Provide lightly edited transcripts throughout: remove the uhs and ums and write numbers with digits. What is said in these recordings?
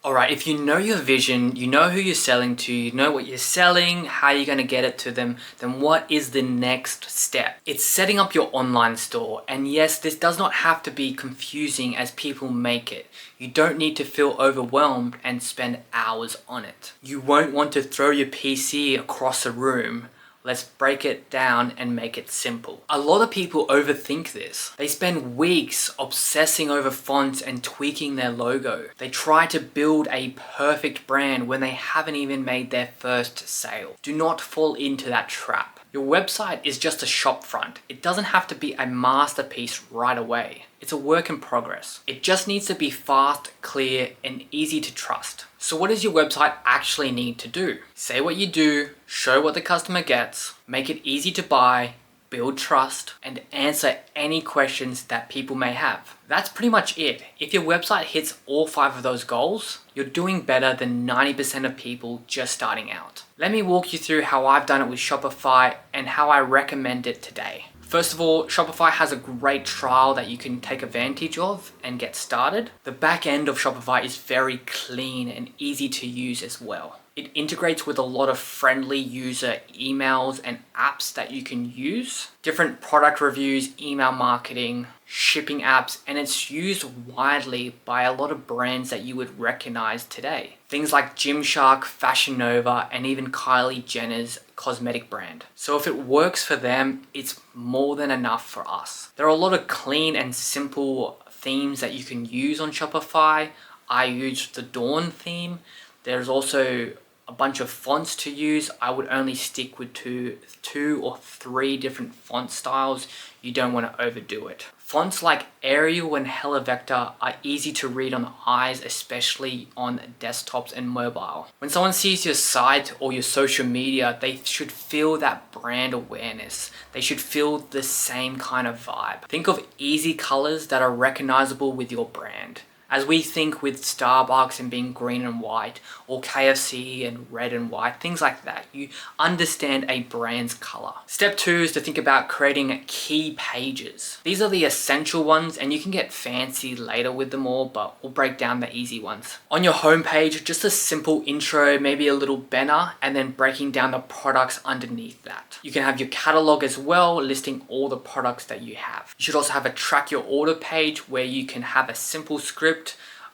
Alright, if you know your vision, you know who you're selling to, you know what you're selling, how you're going to get it to them, then what is the next step? It's setting up your online store. And yes, this does not have to be confusing as people make it. You don't need to feel overwhelmed and spend hours on it. You won't want to throw your PC across a room. Let's break it down and make it simple. A lot of people overthink this. They spend weeks obsessing over fonts and tweaking their logo. They try to build a perfect brand when they haven't even made their first sale. Do not fall into that trap. Your website is just a shop front. It doesn't have to be a masterpiece right away. It's a work in progress. It just needs to be fast, clear, and easy to trust. So what does your website actually need to do? Say what you do, show what the customer gets, make it easy to buy, build trust, and answer any questions that people may have. That's pretty much it. If your website hits all 5 of those goals, you're doing better than 90% of people just starting out. Let me walk you through how I've done it with Shopify and how I recommend it today. First of all, Shopify has a great trial that you can take advantage of and get started. The back end of Shopify is very clean and easy to use as well. It integrates with a lot of friendly user emails and apps that you can use, different product reviews, email marketing, shipping apps, and it's used widely by a lot of brands that you would recognize today. Things like Gymshark, Fashion Nova, and even Kylie Jenner's cosmetic brand. So if it works for them, it's more than enough for us. There are a lot of clean and simple themes that you can use on Shopify. I use the Dawn theme. There's also a bunch of fonts to use. I would only stick with two or three different font styles. You don't want to overdo it. Fonts like Arial and Helvetica are easy to read on the eyes, especially on desktops and mobile. When someone sees your site or your social media, they should feel that brand awareness. They should feel the same kind of vibe. Think of easy colors that are recognizable with your brand. As we think with Starbucks and being green and white, or KFC and red and white, things like that, you understand a brand's color. Step 2 is to think about creating key pages. These are the essential ones and you can get fancy later with them all, but we'll break down the easy ones. On your homepage, just a simple intro, maybe a little banner, and then breaking down the products underneath that. You can have your catalog as well, listing all the products that you have. You should also have a track your order page where you can have a simple script,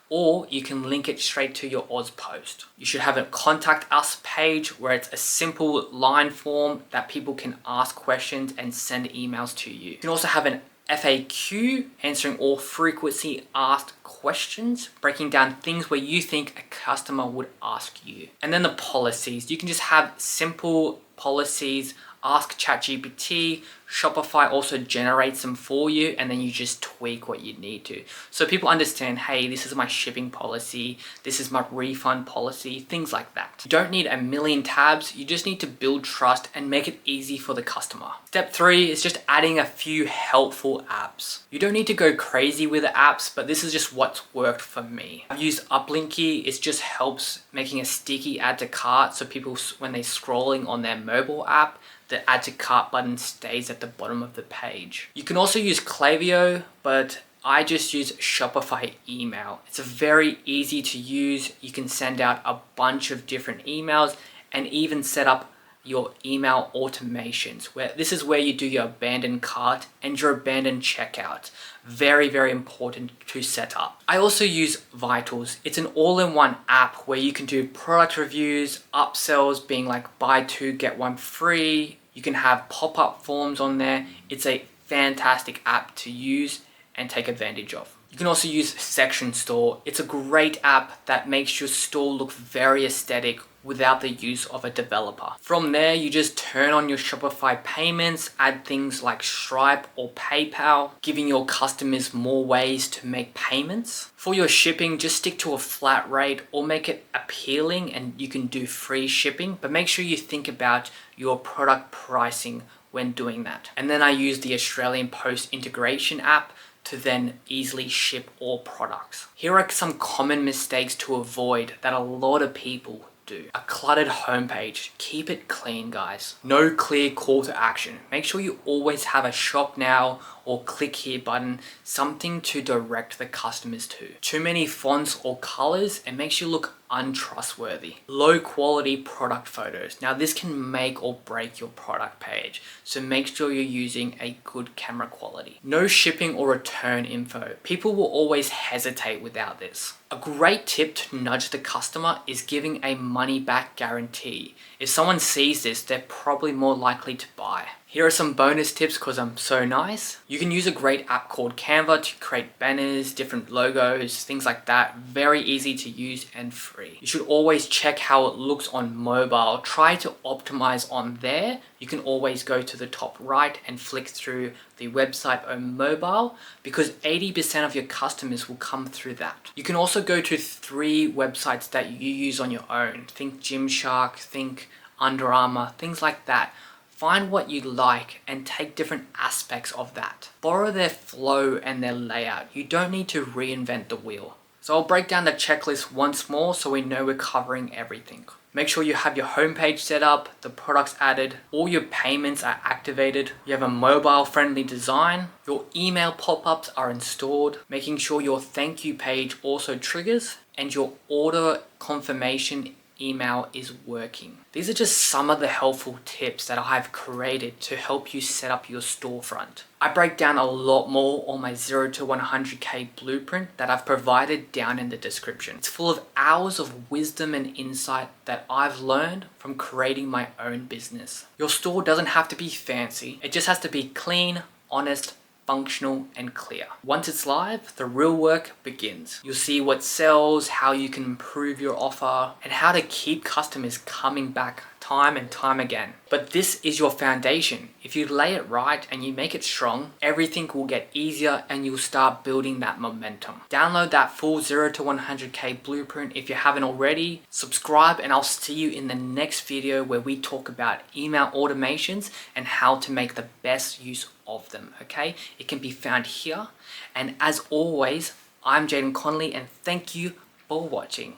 or you can link it straight to your Oz post. You should have a contact us page where it's a simple line form that people can ask questions and send emails to you. You can also have an FAQ, answering all frequently asked questions, breaking down things where you think a customer would ask you. And then the policies. You can just have simple policies. Ask ChatGPT. Shopify also generates them for you, and then you just tweak what you need to. So people understand, hey, this is my shipping policy, this is my refund policy, things like that. You don't need a million tabs, you just need to build trust and make it easy for the customer. Step 3 is just adding a few helpful apps. You don't need to go crazy with the apps, but this is just what's worked for me. I've used Uplinky. It just helps making a sticky add to cart, so people, when they're scrolling on their mobile app, the add to cart button stays at the bottom of the page. You can also use Klaviyo, but I just use Shopify email. It's very easy to use. You can send out a bunch of different emails and even set up your email automations, where this is where you do your abandoned cart and your abandoned checkout. Very, very important to set up. I also use Vitals. It's an all-in-one app where you can do product reviews, upsells being like buy 2 get 1 free. You can have pop-up forms on there. It's a fantastic app to use and take advantage of. You can also use Section Store. It's a great app that makes your store look very aesthetic without the use of a developer. From there, you just turn on your Shopify payments, add things like Stripe or PayPal, giving your customers more ways to make payments. For your shipping, just stick to a flat rate or make it appealing, and you can do free shipping, but make sure you think about your product pricing when doing that. And then I use the Australian Post integration app to then easily ship all products. Here are some common mistakes to avoid that a lot of people do. A cluttered homepage. Keep it clean, guys. No clear call to action. Make sure you always have a shop now or click here button, something to direct the customers to. Too many fonts or colors, it makes you look untrustworthy. Low quality product photos. Now this can make or break your product page, so make sure you're using a good camera quality. No shipping or return info. People will always hesitate without this. A great tip to nudge the customer is giving a money back guarantee. If someone sees this, they're probably more likely to buy. Here are some bonus tips because I'm so nice. You can use a great app called Canva to create banners, different logos, things like that. Very easy to use and free. You should always check how it looks on mobile. Try to optimize on there. You can always go to the top right and flick through the website on mobile because 80% of your customers will come through that. You can also go to 3 websites that you use on your own. Think Gymshark, think Under Armour, things like that. Find what you like and take different aspects of that. Borrow their flow and their layout. You don't need to reinvent the wheel. So I'll break down the checklist once more so we know we're covering everything. Make sure you have your homepage set up, the products added, all your payments are activated, you have a mobile friendly design, your email pop-ups are installed, making sure your thank you page also triggers, and your order confirmation email is working. These are just some of the helpful tips that I've created to help you set up your storefront. I break down a lot more on my 0 to 100k blueprint that I've provided down in the description. It's full of hours of wisdom and insight that I've learned from creating my own business. Your store doesn't have to be fancy. It just has to be clean, honest, functional and clear. Once it's live, the real work begins. You'll see what sells, how you can improve your offer, and how to keep customers coming back time and time again. But this is your foundation. If you lay it right and you make it strong, everything will get easier and you'll start building that momentum. Download that full 0 to 100k blueprint if you haven't already. Subscribe and I'll see you in the next video where we talk about email automations and how to make the best use of them, okay? It can be found here. And as always, I'm Jaden Connolly and thank you for watching.